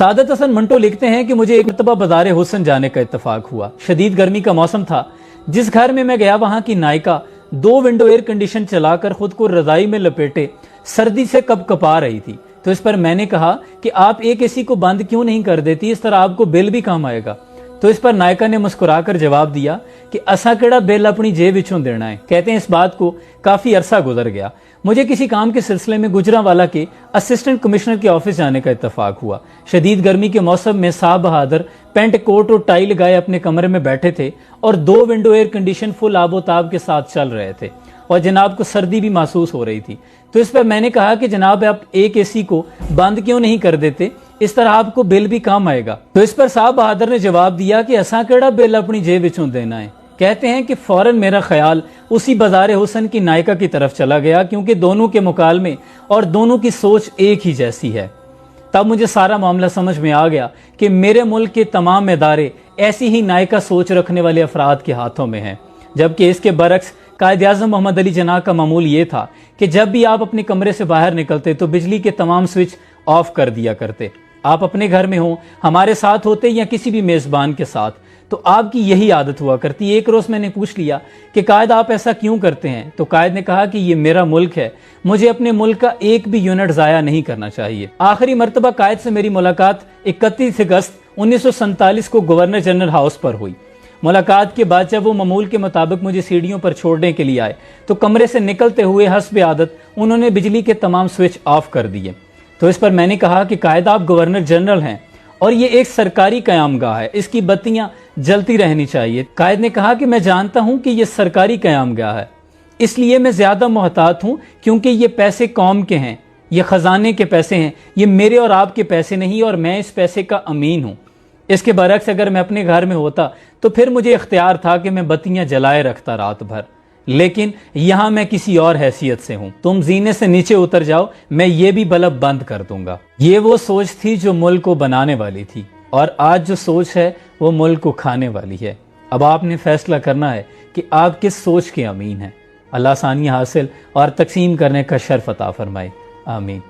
सादत हसन मंटो लिखते हैं कि मुझे एक मरतबा बाज़ार हुस्न जाने का इत्तेफाक हुआ। शदीद गर्मी का मौसम था। जिस घर में मैं गया वहां की नायिका 2 विंडो एयर कंडीशन चलाकर खुद को रजाई में लपेटे सर्दी से कपकपा रही थी। तो इस पर मैंने कहा कि आप एक एसी को बंद क्यों नहीं कर देती, इस तरह आपको बिल भी कम आएगा। तो इस पर नायिका ने मुस्कुराकर जवाब दिया कि असा केड़ा बिल अपनी जेब विचों देना है। कहते हैं इस बात को काफी अरसा गुजर गया। मुझे किसी काम के सिलसिले में गुजरांवाला के असिस्टेंट कमिश्नर के ऑफिस जाने का इत्तेफाक हुआ। शदीद गर्मी के मौसम में साहब बहादुर पेंट कोट और टाई लगाए अपने कमरे में बैठे थे और 2 विंडो एयर कंडीशन फुल आबोताब के साथ चल रहे थे और जनाब को सर्दी भी महसूस हो रही थी। तो इस पर मैंने कहा कि जनाब आप एक एसी को बंद क्यों नहीं कर देते, इस तरह आपको बिल भी कम आएगा। तो इस पर साहब बहादुर ने जवाब दिया कि असा केड़ा बिल अपनी जेब विचों देना है। कहते हैं कि फौरन मेरा ख्याल उसी बाज़ार हुस्न की नायिका की तरफ चला गया, क्योंकि दोनों के मुकालमे और दोनों की सोच एक ही जैसी है। तब मुझे सारा मामला समझ में आ गया कि मेरे मुल्क के तमाम इदारे ऐसी ही नायिका सोच रखने वाले अफराद के हाथों में हैं। जबकि इसके बरक्स कायद-ए-आज़म मोहम्मद अली जिन्नाह का मामूल ये था कि जब भी आप अपने कमरे से बाहर निकलते तो बिजली के तमाम स्विच ऑफ कर दिया करते। आप अपने घर में हो, हमारे साथ होते या किसी भी मेज़बान के साथ, तो आपकी यही आदत हुआ करती। एक रोज मैंने पूछ लिया कि कायद आप ऐसा क्यों करते हैं, तो कायद ने कहा कि ये मेरा मुल्क है, मुझे अपने मुल्क का एक भी यूनिट जाया नहीं करना चाहिए। आखिरी मरतबा कायद से मेरी मुलाकात 31 अगस्त 1947 को गवर्नर जनरल हाउस पर हुई। मुलाकात के बाद जब वो मामूल के मुताबिक मुझे सीढ़ियों पर छोड़ने के लिए आए तो कमरे से निकलते हुए हस्ब आदत उन्होंने बिजली के तमाम स्विच ऑफ कर दिए। तो इस पर मैंने कहा कि कायद आप गवर्नर जनरल हैं और ये एक सरकारी कयामगाह है, इसकी बत्तियां जलती रहनी चाहिए। कायद ने कहा कि मैं जानता हूं कि ये सरकारी कयामगाह है, इसलिए मैं ज्यादा मोहतात हूं क्योंकि ये पैसे कौम के हैं, ये खजाने के पैसे हैं, ये मेरे और आपके पैसे नहीं, और मैं इस पैसे का अमीन हूं। इसके बरक्स अगर मैं अपने घर में होता तो फिर मुझे इख्तियार था कि मैं बत्तियां जलाए रखता रात भर, लेकिन यहां मैं किसी और हैसियत से हूं। तुम जीने से नीचे उतर जाओ, मैं ये भी बल्ब बंद कर दूंगा। ये वो सोच थी जो मुल्क को बनाने वाली थी, और आज जो सोच है वो मुल्क को खाने वाली है। अब आपने फैसला करना है कि आप किस सोच के अमीन हैं। अल्लाह आसानियां हासिल और तकसीम करने का शर्फ अता फरमाए। आमीन।